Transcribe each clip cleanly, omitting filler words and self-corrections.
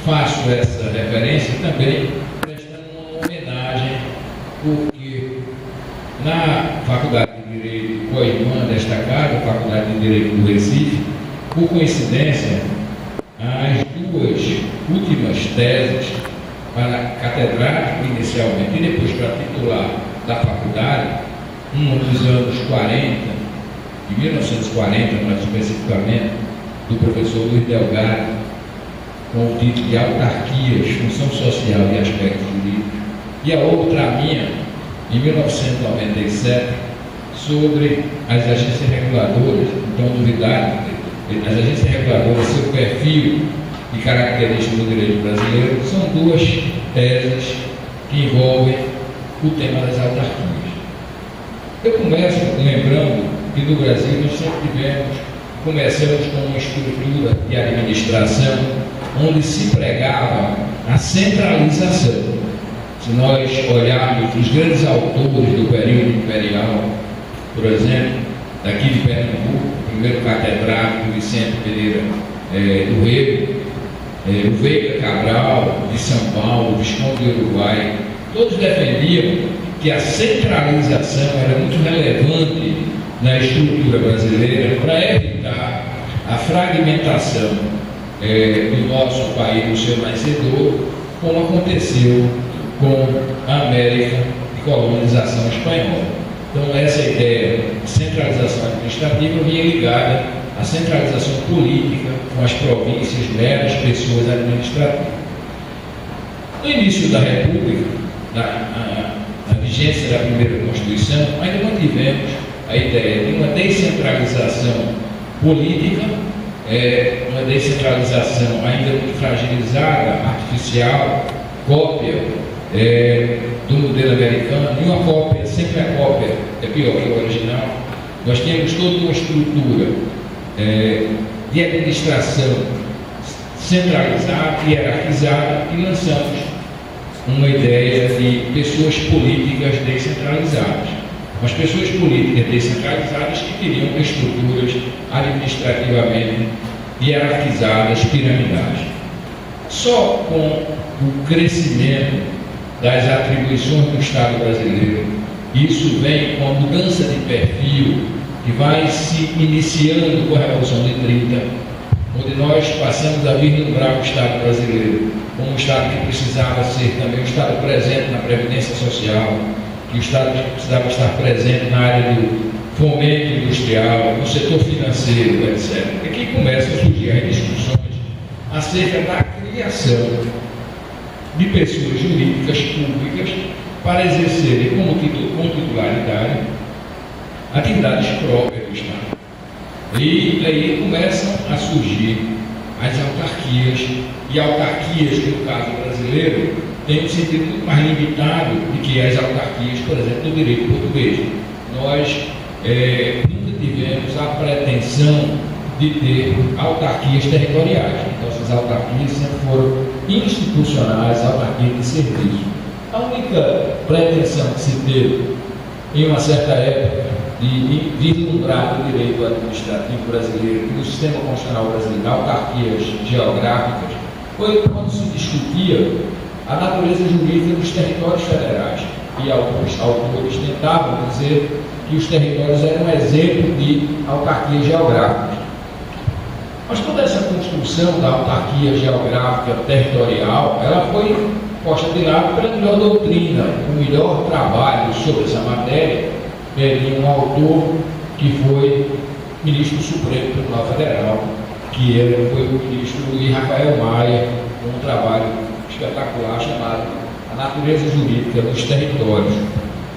faço essa referência também prestando uma homenagem, porque na Faculdade de Direito co-irmã desta casa, Faculdade de Direito do Recife, por coincidência, as duas últimas teses para catedrático inicialmente e depois para titular da faculdade, uma dos anos 40, de 1940 mais especificamente, do professor Luiz Delgado, com o título de Autarquias, Função Social e Aspectos Jurídicos, e a outra, a minha, em 1997, sobre as agências reguladoras, então novidade, as agências reguladoras, seu perfil e características do direito brasileiro, são duas teses que envolvem o tema das autarquias. Eu começo lembrando que no Brasil nós sempre começamos com uma estrutura de administração onde se pregava a centralização. Se nós olharmos os grandes autores do período imperial, por exemplo, daqui de Pernambuco, o primeiro catedrático Vicente Pereira do Rego, o Veiga Cabral, de São Paulo, Visconde do Uruguai, todos defendiam que a centralização era muito relevante na estrutura brasileira para evitar a fragmentação do nosso país no seu nascedor, como aconteceu com a América e colonização espanhola. Então, essa ideia de centralização administrativa vinha ligada à centralização política com as províncias, meras pessoas administrativas. No início da República, na vigência da primeira Constituição, ainda mantivemos a ideia de uma descentralização política, uma descentralização ainda muito fragilizada, artificial, cópia do modelo americano, e uma cópia, sempre a cópia é pior que o original. Nós temos toda uma estrutura de administração centralizada, hierarquizada, e lançamos uma ideia de pessoas políticas descentralizadas. Mas pessoas políticas descentralizadas que teriam estruturas administrativamente hierarquizadas, piramidais. Só com o crescimento das atribuições do Estado brasileiro, isso vem com a mudança de perfil que vai se iniciando com a Revolução de 30, onde nós passamos a vislumbrar o Estado brasileiro como um Estado que precisava ser também um Estado presente na Previdência Social, que o Estado precisava estar presente na área do fomento industrial, no setor financeiro, etc. Aqui começam a surgir as discussões acerca da criação de pessoas jurídicas públicas para exercerem com titularidade atividades próprias do Estado. E aí começam a surgir as autarquias, e autarquias, no caso brasileiro, tem um sentido muito mais limitado do que as autarquias, por exemplo, do direito português. Nós nunca tivemos a pretensão de ter autarquias territoriais. Então, essas autarquias sempre foram institucionais, autarquias de serviço. A única pretensão que se teve em uma certa época de vislumbrar o direito administrativo brasileiro e do sistema constitucional brasileiro, autarquias geográficas, foi quando se discutia a natureza jurídica dos territórios federais. E alguns autores tentavam dizer que os territórios eram um exemplo de autarquia geográfica. Mas toda essa construção da autarquia geográfica territorial, ela foi posta de lado pela melhor doutrina, o melhor trabalho sobre essa matéria de um autor que foi ministro supremo do Tribunal Federal, que foi o ministro Luiz Rafael Maia, com um trabalho espetacular chamado A Natureza Jurídica dos Territórios,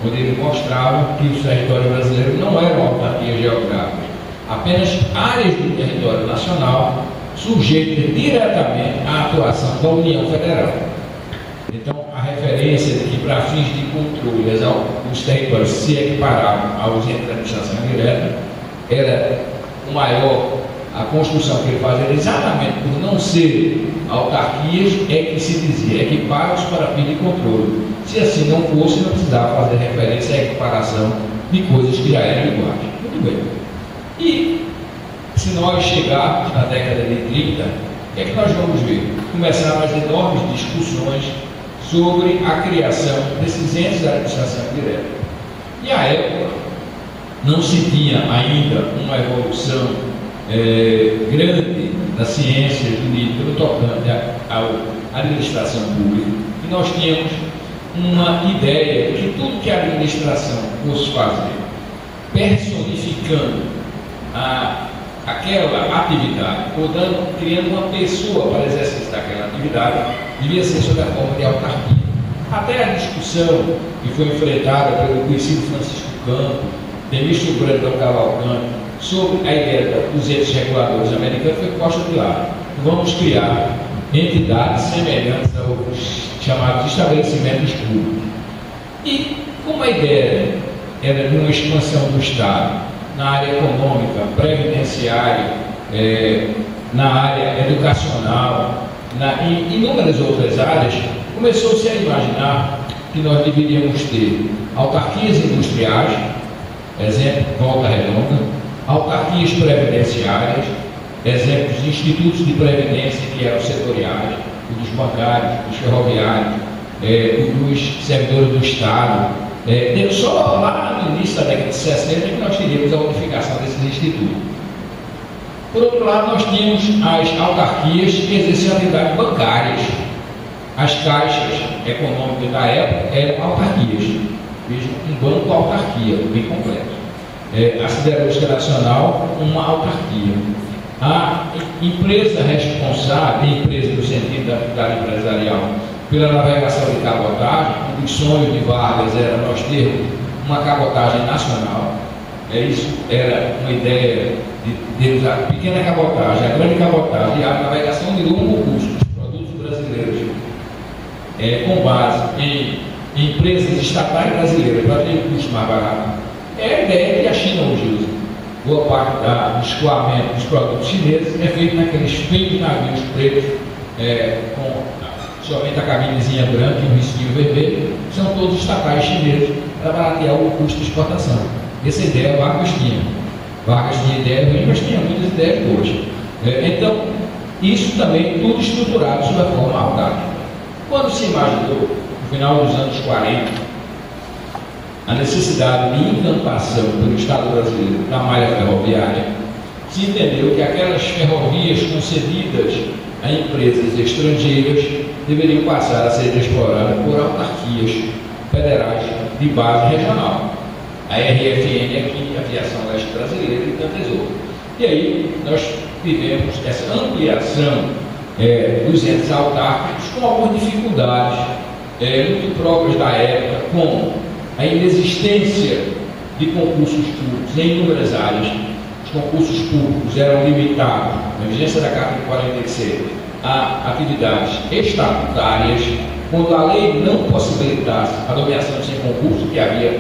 onde ele mostrava que o território brasileiro não eram autarquias geográficas, apenas áreas do território nacional sujeitas diretamente à atuação da União Federal. Então, a referência de que, para fins de controle, os territórios se equiparavam aos entes de administração direta era o maior. A construção que ele fazia era exatamente por não ser autarquias, é que se dizia equipados para fim de controle. Se assim não fosse, não precisava fazer referência à equiparação de coisas que já eram iguais. Muito bem. E se nós chegarmos na década de 30, O que é que nós vamos ver? Começaram as enormes discussões sobre a criação desses entes da administração direta. E à época não se tinha ainda uma evolução grande da ciência jurídica no tocante à administração pública, e nós tínhamos uma ideia de que tudo que a administração fosse fazer, personificando aquela atividade, ou criando uma pessoa para exercitar aquela atividade, devia ser sob a forma de autarquia. Até a discussão que foi enfrentada pelo conhecido Francisco Campos, ministro Brandão Cavalcante, sobre a ideia dos entes reguladores americanos foi posta de lado. Vamos criar entidades semelhantes aos chamados estabelecimentos públicos. E como a ideia era de uma expansão do Estado na área econômica, previdenciária, na área educacional, em inúmeras outras áreas, começou-se a imaginar que nós deveríamos ter autarquias industriais, exemplo, Volta Redonda, autarquias previdenciárias, exemplos de institutos de previdência que eram setoriais, dos bancários, dos ferroviários, dos servidores do Estado. Só lá no início da década de 60 que nós teríamos a unificação desses institutos. Por outro lado, nós tínhamos as autarquias que exerciam atividades bancárias. As caixas econômicas da época eram autarquias. Veja, um banco autarquia, bem completo. A Siderúrgica Nacional, uma autarquia. A empresa responsável, empresa no sentido da atividade empresarial, pela navegação de cabotagem, um dos sonhos de Vargas era nós termos uma cabotagem nacional. Isso era uma ideia de usar a pequena cabotagem, a grande cabotagem e a navegação de longo custo dos produtos brasileiros, com base em empresas estatais brasileiras para ter um custo mais barato. É a ideia que a China hoje usa. Boa parte do escoamento dos produtos chineses é feito naqueles feios navios pretos, com somente a cabinezinha branca e um risquinho vermelho, são todos estatais chineses para baratear o custo de exportação. Essa ideia Vargas tinha. Vargas tinha ideia ruim, mas tinha muitas ideias boas. Então, isso também tudo estruturado sob a forma autárquica. Quando se imaginou, no final dos anos 40, a necessidade de implantação pelo Estado brasileiro da malha ferroviária, se entendeu que aquelas ferrovias concedidas a empresas estrangeiras deveriam passar a ser exploradas por autarquias federais de base regional. A RFN aqui, a Aviação Leste Brasileira e tantas outras. E aí nós tivemos essa ampliação dos entes autárquicos com algumas dificuldades muito próprias da época, como a inexistência de concursos públicos em inúmeras áreas. Os concursos públicos eram limitados, na vigência da Carta de 46, a atividades estatutárias, quando a lei não possibilitasse a nomeação sem concurso, que havia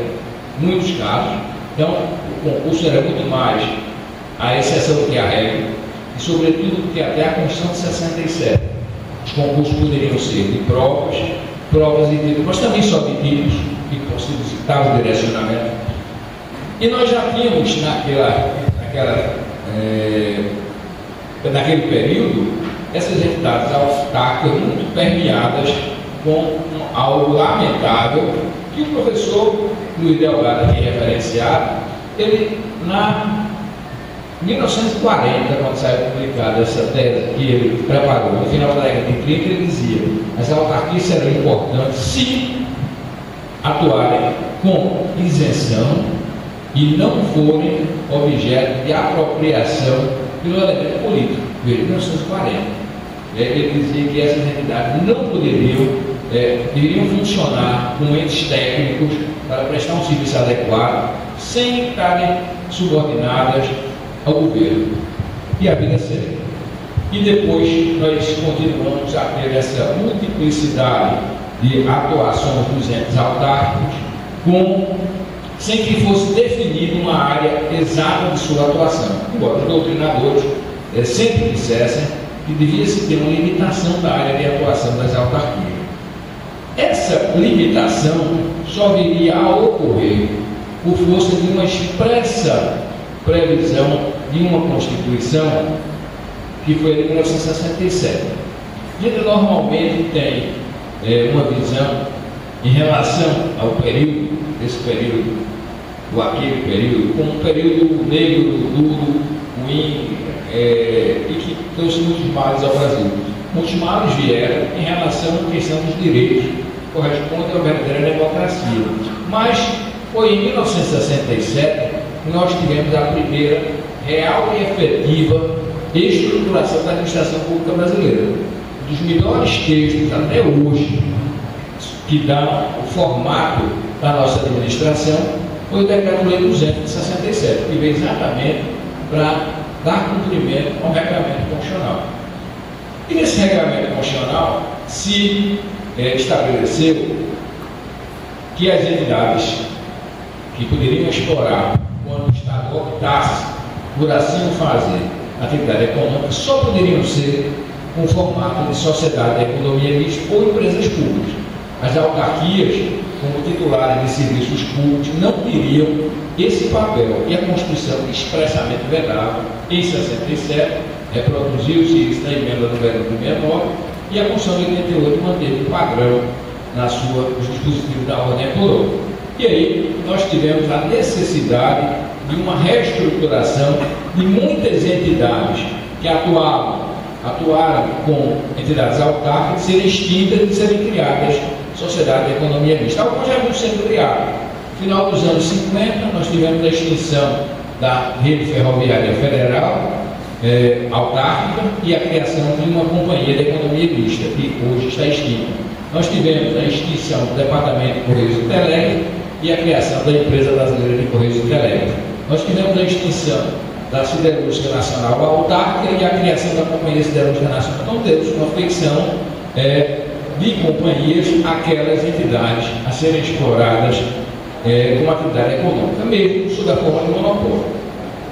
muitos casos. Então, o concurso era muito mais a exceção do que a regra, e sobretudo porque até a Constituição de 67, os concursos poderiam ser de provas e títulos, mas também só de títulos, que possibilitavam o direcionamento. E nós já tínhamos naquele período essas entidades autárquicas muito permeadas com algo lamentável que o professor Luiz Delgado aqui referenciado, ele na 1940, quando saiu publicada essa tese que ele preparou, no final da década de 30, ele dizia: as autarquias serão importantes se atuarem com isenção e não forem objeto de apropriação pelo elemento político. Veja, 1940. Ele dizia que essas entidades não deveriam funcionar com entes técnicos para prestar um serviço adequado, sem estarem subordinadas ao governo. E a vida segue. E depois nós continuamos a ter essa multiplicidade de atuações dos entes autárquicos, sem que fosse definida uma área exata de sua atuação. Embora os doutrinadores sempre dissessem que devia-se ter uma limitação da área de atuação das autarquias. Essa limitação só viria a ocorrer por força de uma expressa previsão de uma Constituição que foi de 1967. A gente normalmente tem uma visão em relação ao período, esse período, ou aquele período, como um período negro, duro, ruim, e que trouxe muitos males ao Brasil. Muitos males vieram em relação à questão dos direitos, que corresponde à verdadeira democracia. Mas foi em 1967 que nós tivemos a primeira real e efetiva estruturação da administração pública brasileira. Um dos melhores textos até hoje que dá o formato da nossa administração foi o Decreto-Lei 200 de 67, que veio exatamente para dar cumprimento ao regulamento constitucional. E nesse regulamento constitucional se estabeleceu que as entidades que poderiam explorar quando o Estado optasse por assim fazer atividade econômica só poderiam ser com formato de sociedade de economia mista ou empresas públicas. As autarquias, como titulares de serviços públicos, não teriam esse papel, e a Constituição expressamente vedava em 67, reproduziu-se isso na emenda número 69, e a Constituição de 88 manteve o padrão nos dispositivos da ordem econômica. E aí nós tivemos a necessidade de uma reestruturação de muitas entidades que atuaram com entidades autárquicas, de serem extintas e serem criadas sociedade de economia mista. Algumas já haviam sendo criadas. No final dos anos 50, nós tivemos a extinção da rede ferroviária federal, autárquica, e a criação de uma companhia de economia mista, que hoje está extinta. Nós tivemos a extinção do Departamento de Correios e Telégrafo e a criação da Empresa Brasileira de Correios e Telégrafo. Nós tivemos a extinção da Siderúrgica Nacional autárquica e a criação da Companhia Siderúrgica Nacional. Então temos uma feição de companhias, aquelas entidades a serem exploradas como atividade econômica, mesmo sob a forma de monopólio.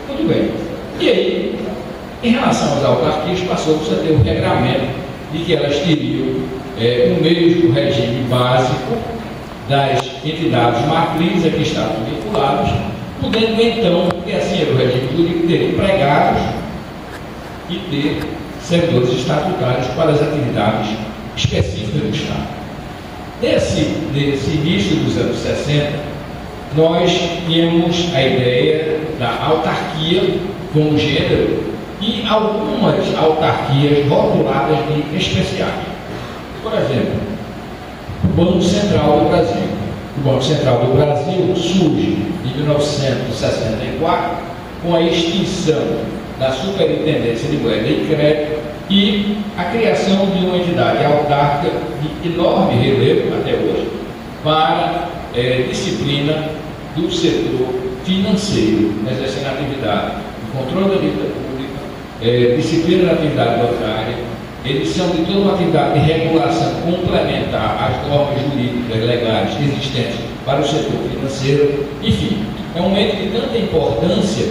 Muito bem. E aí, em relação às autarquias, passou-se a ter o regramento de que elas teriam o mesmo regime básico das entidades matrizes a que estavam vinculadas, podendo então, porque assim era o regime jurídico, ter empregados e ter servidores estatutários para as atividades específicas do Estado. Nesse início dos anos 60, nós tínhamos a ideia da autarquia como gênero e algumas autarquias rotuladas de especiais. Por exemplo, o Banco Central do Brasil. O Banco Central do Brasil surge em 1964 com a extinção da Superintendência de Moeda e Crédito e a criação de uma entidade autárquica de enorme relevo até hoje para disciplina do setor financeiro, exercendo a atividade de controle da dívida pública, disciplina da atividade bancária, edição de toda uma atividade de regulação complementar às normas jurídicas legais existentes para o setor financeiro. Enfim, é um ente de tanta importância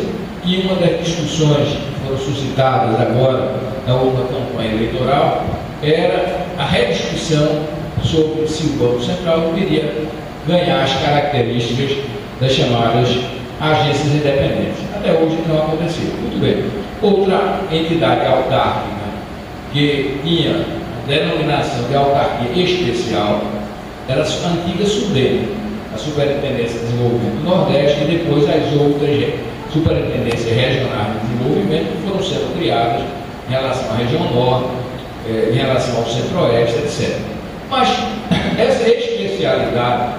que uma das discussões que foram suscitadas agora na última campanha eleitoral era a rediscussão sobre se o Banco Central deveria ganhar as características das chamadas agências independentes. Até hoje não aconteceu. Muito bem. Outra entidade autárquica que tinha denominação de autarquia especial era a antiga SUDEM, a Superintendência de Desenvolvimento do Nordeste, e depois as outras Superintendências Regionais de Desenvolvimento que foram sendo criadas em relação à região norte, em relação ao centro-oeste, etc. Mas essa especialidade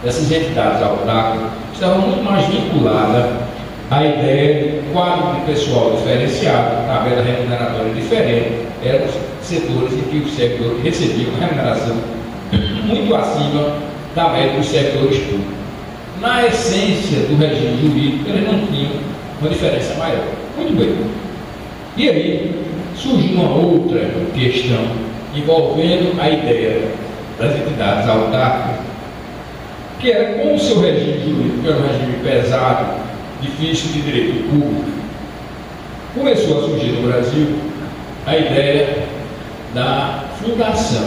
dessas entidades autárquicas estava muito mais vinculada à ideia de quadro de pessoal diferenciado, tabela remuneratória diferente, eram setores em que os servidores recebiam uma remuneração muito acima da média dos servidores públicos. Na essência do regime jurídico, eles não tinham uma diferença maior. Muito bem. E aí surgiu uma outra questão envolvendo a ideia das entidades autárquicas, que era como o seu regime jurídico era um regime pesado, difícil de direito público, começou a surgir no Brasil a ideia da fundação.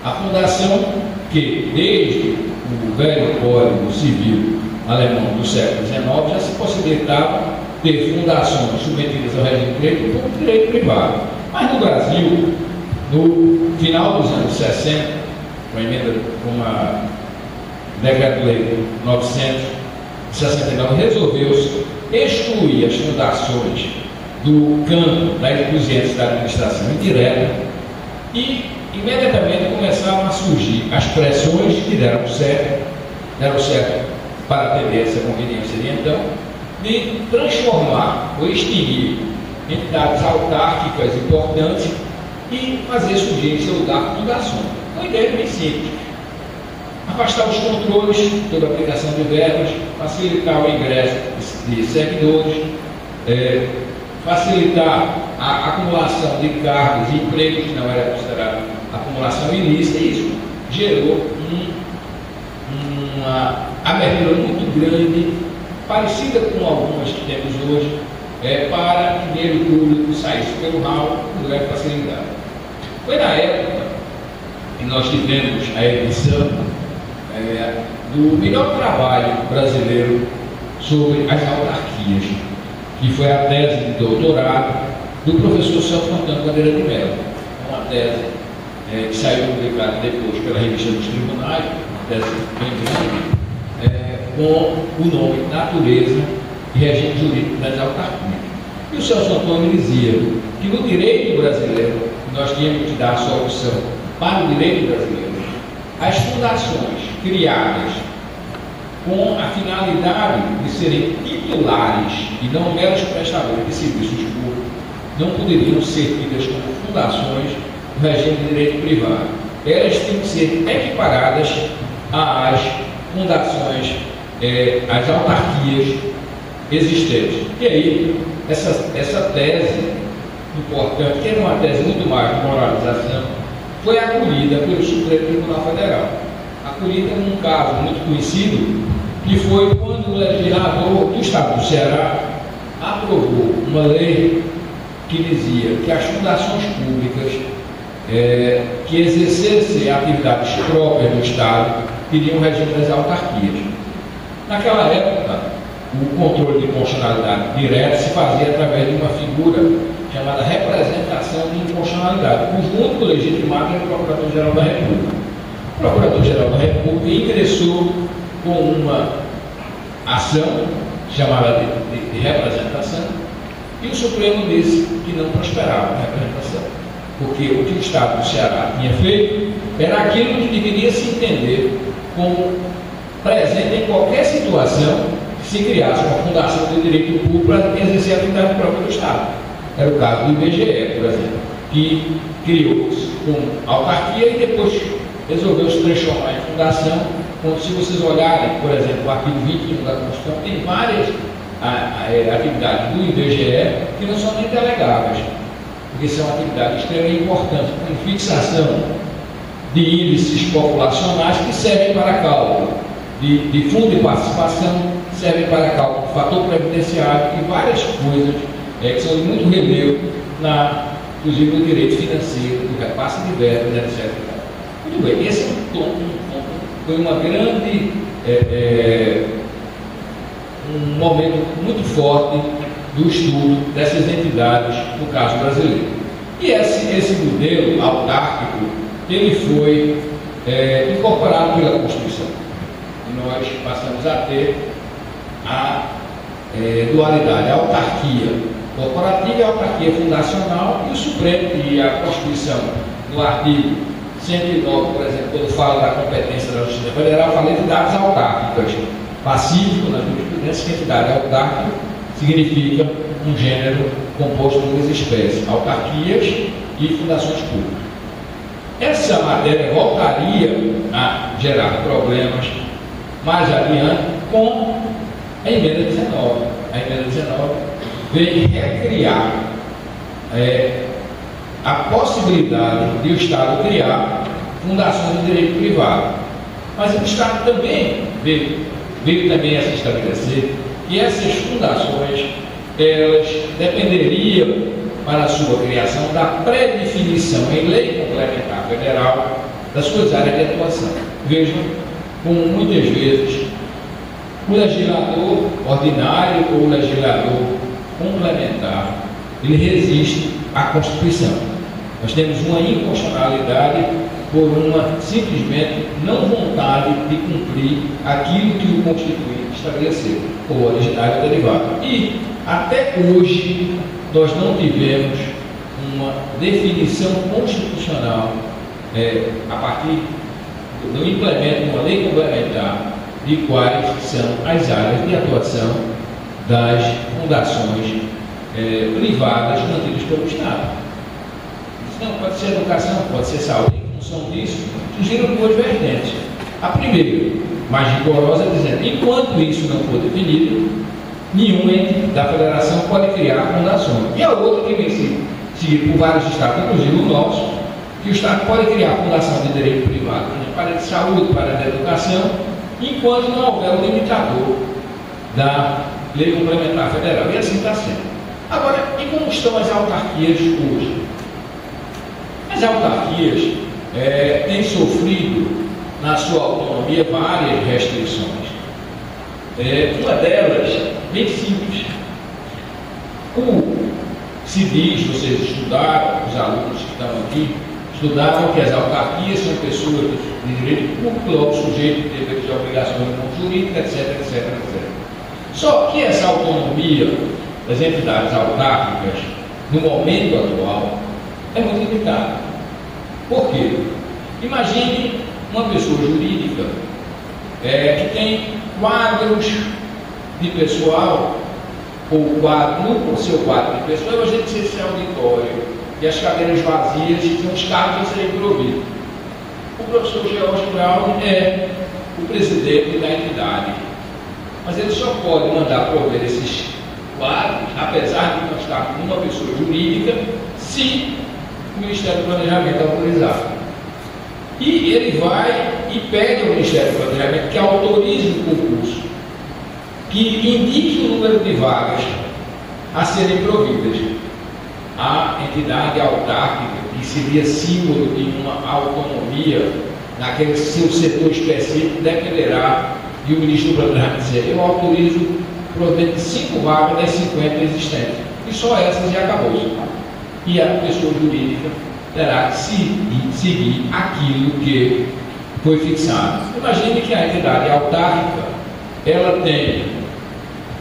A fundação que, desde o velho Código Civil alemão do século XIX, já se possibilitava ter fundações submetidas ao regime de direito público e direito privado. Mas no Brasil, no final dos anos 60, uma emenda, uma decreto-lei 969, resolveu-se excluir as fundações do campo dos entes da administração indireta e imediatamente começaram a surgir as pressões que deram certo para atender essa conveniência de então, de transformar ou extinguir entidades autárquicas importantes e fazer surgir em seu lugar fundações. Uma ideia bem simples: afastar os controles sobre a aplicação de verbas, facilitar o ingresso de servidores, facilitar a acumulação de cargos e empregos que não era considerado acumulação ilícita, e isso gerou uma abertura muito grande, parecida com algumas que temos hoje, para que dinheiro público saísse pelo ralo com grande facilidade. Foi na época que nós tivemos a edição do melhor trabalho brasileiro sobre as autarquias, que foi a tese de doutorado do professor Celso Antônio Bandeira de Mello, uma tese que saiu publicada depois pela Revista dos Tribunais, uma tese bem grande, com o nome Natureza e Regime Jurídico das Autarquias. E o Celso Antônio dizia que no direito brasileiro, nós tínhamos que dar a solução para o direito brasileiro, as fundações criadas com a finalidade de serem titulares e não meros prestadores de serviços públicos, não poderiam ser tidas como fundações do regime de direito privado. Elas têm que ser equiparadas às fundações, às autarquias existentes. E aí, essa tese importante, que era uma tese muito mais de moralização, foi acolhida pelo Supremo Tribunal Federal. Acolhida num caso muito conhecido, que foi quando o legislador do Estado do Ceará aprovou uma lei que dizia que as fundações públicas que exercessem atividades próprias do Estado teriam o regime das autarquias. Naquela época, o controle de constitucionalidade direta se fazia através de uma figura chamada representação de inconstitucionalidade, cujo único legitimado era o Procurador-Geral da República. O Procurador-Geral da República ingressou com uma ação chamada de representação, e o Supremo disse que não prosperava a representação, porque o que o Estado do Ceará tinha feito era aquilo que deveria se entender como presente em qualquer situação que se criasse uma fundação de direito público para exercer a atividade própria do Estado. Era o caso do IBGE, por exemplo, que criou-se com autarquia e depois resolveu se transformar em fundação, quando, se vocês olharem, por exemplo, o artigo 21 da Constituição, tem várias atividades do IBGE que não são nem delegáveis, porque são atividades extremamente importantes, com fixação de índices populacionais que servem para cálculo de fundo de participação, servem para cálculo de fator previdenciário e várias coisas que são de muito relevo, inclusive no direito financeiro, do repasse de verbas, etc. Muito bem, esse foi uma grande, um momento muito forte do estudo dessas entidades, no caso brasileiro. E esse modelo autárquico, ele foi incorporado pela Constituição. E nós passamos a ter a dualidade, a autarquia corporativa e a autarquia fundacional, e o Supremo e a Constituição, no artigo 109, por exemplo, quando fala da competência da Justiça Federal, fala de entidades autárquicas. Pacífico, na jurisprudência, que entidade autárquica significa um gênero composto de duas espécies, autarquias e fundações públicas. Essa matéria voltaria a gerar problemas mais adiante com a emenda 19. A emenda 19 vem recriar a possibilidade de o Estado criar fundações de direito privado. Mas o Estado também veio também a se estabelecer que essas fundações, elas dependeriam para a sua criação da pré-definição em lei complementar federal das suas áreas de atuação. Vejam como muitas vezes o legislador ordinário ou o legislador complementar, ele resiste à Constituição. Nós temos uma inconstitucionalidade por uma simplesmente não vontade de cumprir aquilo que o Constituinte estabeleceu, o originário derivado. E até hoje nós não tivemos uma definição constitucional a partir do implemento de uma lei complementar de quais são as áreas de atuação das fundações privadas mantidas pelo Estado. Isso não pode ser educação, pode ser saúde. Em função disso, surgiram duas vertentes. A primeira, mais rigorosa, dizendo: enquanto isso não for definido, nenhum ente da federação pode criar fundações. E a outra, que vem seguida por vários estados, inclusive o nosso, que o Estado pode criar fundação de direito privado para a área de saúde, para a área da educação, enquanto não houver o limitador da Lei Complementar Federal. E assim está sendo. Agora, e como estão as autarquias hoje? As autarquias têm sofrido, na sua autonomia, várias restrições. Uma delas, bem simples. Se diz, vocês estudaram, os alunos que estão aqui, estudaram que as autarquias são pessoas de direito público, logo sujeito de deveres e obrigações não jurídicas, etc, etc, etc. Só que essa autonomia das entidades autárquicas, no momento atual, é muito limitada. Por quê? Imagine uma pessoa jurídica que tem quadros de pessoal, ou no seu quadro de pessoal, imagine que esse auditório e as cadeiras vazias são os cargos a serem providos. O professor George Brown é o presidente da entidade, mas ele só pode mandar prover esses quadros, apesar de não estar com uma pessoa jurídica, se o Ministério do Planejamento autorizar. E ele vai e pede ao Ministério do Planejamento que autorize o concurso, que indique o número de vagas a serem providas. A entidade autárquica, que seria símbolo de uma autonomia naquele seu setor específico, dependerá de o ministro do Planejamento dizer: eu autorizo o provimento de 5 vagas das 50 existentes, e só essas já acabou. E a pessoa jurídica terá que seguir aquilo que foi fixado. Imagine que a entidade autárquica ela tem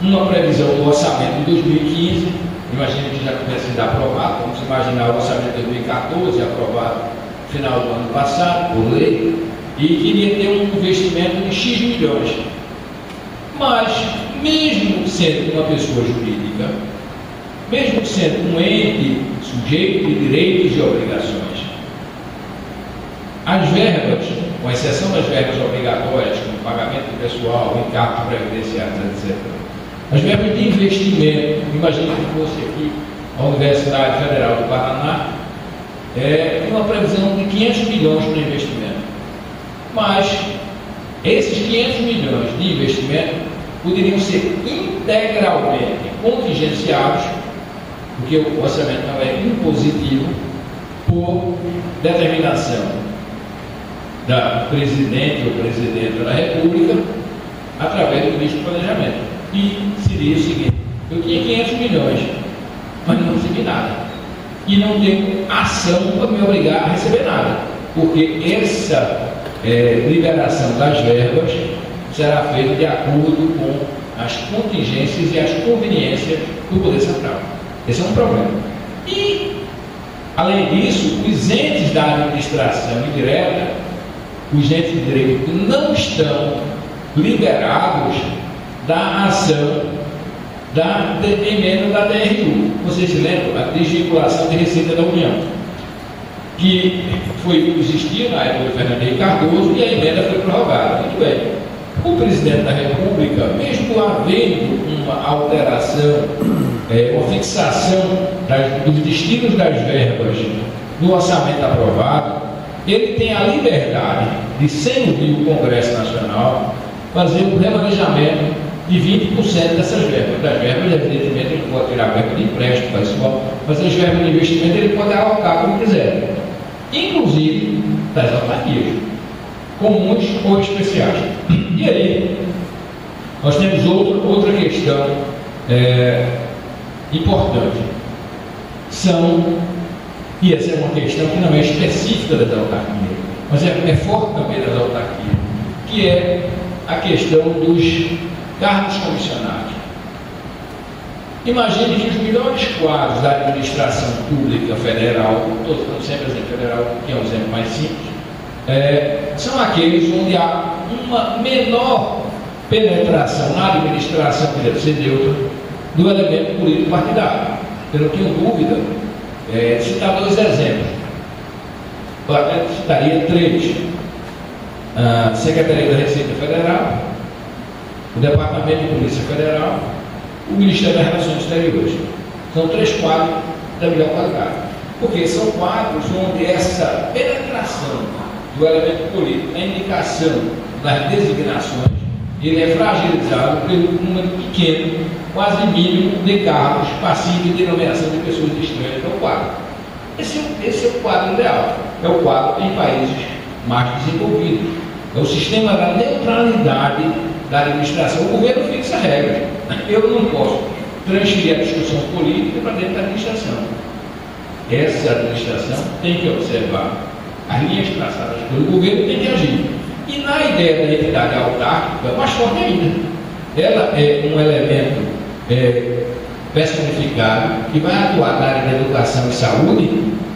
uma previsão do orçamento de 2015, imagine que já tivesse sido aprovado, vamos imaginar o orçamento de 2014, aprovado no final do ano passado, por lei, e queria ter um investimento de X milhões. Mas, mesmo sendo uma pessoa jurídica, mesmo sendo um ente sujeito de direitos e obrigações, as verbas, com exceção das verbas obrigatórias, como pagamento do pessoal, encargos previdenciários, etc., as verbas de investimento, imagine que fosse aqui a Universidade Federal do Paraná, uma previsão de 500 milhões para investimento. Mas esses 500 milhões de investimento poderiam ser integralmente contingenciados, porque o orçamento não é impositivo, por determinação da presidente ou presidenta da República, através do ministro do Planejamento. E seria o seguinte: eu tinha 500 milhões, mas não recebi nada. E não tenho ação para me obrigar a receber nada, porque essa liberação das verbas será feita de acordo com as contingências e as conveniências do Poder Central. Esse é um problema. E, além disso, os entes da administração indireta, os entes de direito, não estão liberados da ação da emenda da DRU. Vocês se lembram? A desvinculação de receita da União, que existiu na época do Fernando Henrique Cardoso, e a emenda foi prorrogada. Muito bem. O presidente da República, mesmo havendo uma alteração, uma fixação dos destinos das verbas no orçamento aprovado, ele tem a liberdade de, sem ouvir o Congresso Nacional, fazer um remanejamento de 20% dessas verbas. Das verbas, evidentemente, ele pode tirar a verba de empréstimo, mas as verbas de investimento ele pode alocar como quiser, inclusive das autarquias, comuns ou especiais. E aí, nós temos outra questão importante e essa é uma questão que não é específica das autarquias, mas é forte também das autarquias, que é a questão dos cargos comissionados. Imagine que os melhores quadros da administração pública federal, estou falando sempre exemplo federal, que é um exemplo mais simples, são aqueles onde há uma menor penetração na administração, que deve ser neutra, do elemento político partidário. Eu não tenho dúvida, citar dois exemplos. Eu até citaria três. A Secretaria da Receita Federal, o Departamento de Polícia Federal, o Ministério das Relações Exteriores. São três quadros da melhor qualidade. Porque são quadros onde essa penetração do elemento político, a indicação das designações, ele é fragilizado pelo número pequeno, quase mínimo, de cargos passíveis de nomeação de pessoas estranhas ao quadro. Esse é o quadro ideal. É o quadro em países mais desenvolvidos. É o sistema da neutralidade da administração. O governo fixa regras. Eu não posso transferir a discussão política para dentro da administração. Essa administração tem que observar as linhas traçadas pelo governo e tem que agir. E na ideia da entidade autárquica, mais forte ainda, ela é um elemento personificado que vai atuar na área da educação e saúde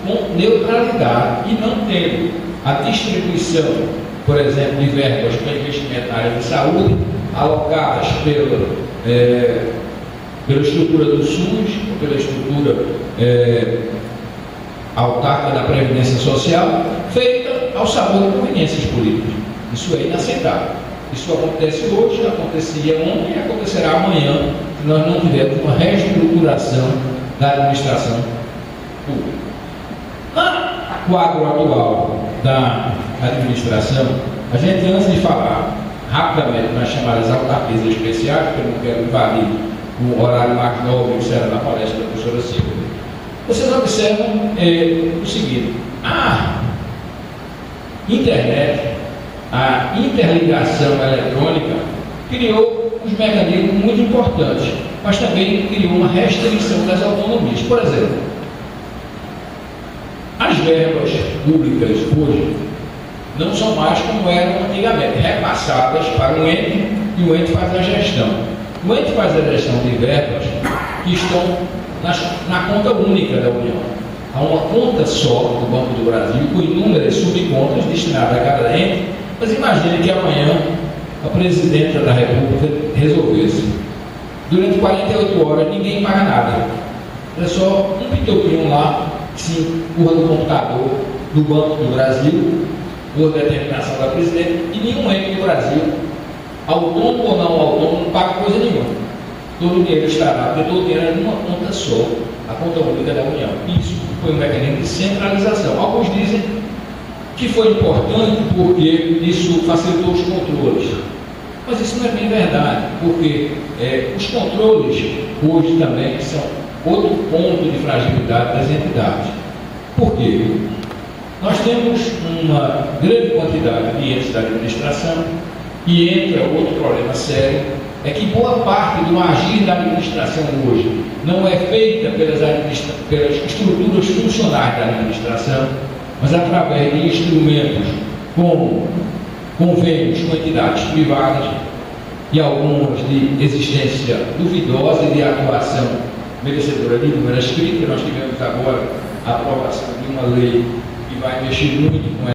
com neutralidade e não tendo a distribuição, por exemplo, de verbas para investimento na área de saúde alocadas pela estrutura do SUS, ou pela estrutura autárquica da Previdência Social, feita ao sabor de conveniências políticas. Isso é inaceitável. Isso acontece hoje, acontecia ontem e acontecerá amanhã, se nós não tivermos uma reestruturação da administração pública. No quadro atual da administração, a gente, antes de falar rapidamente nas chamadas autarquias especiais, porque eu não quero invadir o horário mais novo que será na palestra da professora Silvia, vocês observam o seguinte: a internet, a interligação eletrônica criou uns mecanismos muito importantes, mas também criou uma restrição das autonomias. Por exemplo, as verbas públicas hoje não são mais como eram antigamente, repassadas para um ente e o ente faz a gestão. O ente faz a gestão de verbas que estão na conta única da União. Há uma conta só do Banco do Brasil com inúmeras subcontas destinadas a cada ente. Mas imagine que amanhã a presidenta da República resolvesse, durante 48 horas ninguém paga nada. É só um pitoquinho lá que se empurra no computador do Banco do Brasil, por determinação da presidenta, e nenhum ente do Brasil, autônomo ou não autônomo, não paga coisa nenhuma. Todo o dinheiro estará, porque todo o dinheiro é numa conta só, a conta única da União. Isso foi um mecanismo de centralização. Alguns dizem que foi importante porque isso facilitou os controles. Mas isso não é bem verdade, porque os controles hoje também são outro ponto de fragilidade das entidades. Por quê? Nós temos uma grande quantidade de entes da administração e entra outro problema sério, é que boa parte do agir da administração hoje não é feita pelas estruturas funcionais da administração, mas através de instrumentos como convênios com entidades privadas e algumas de existência duvidosa e de atuação merecedora de inúmeras críticas. Nós tivemos agora a aprovação de uma lei que vai mexer muito com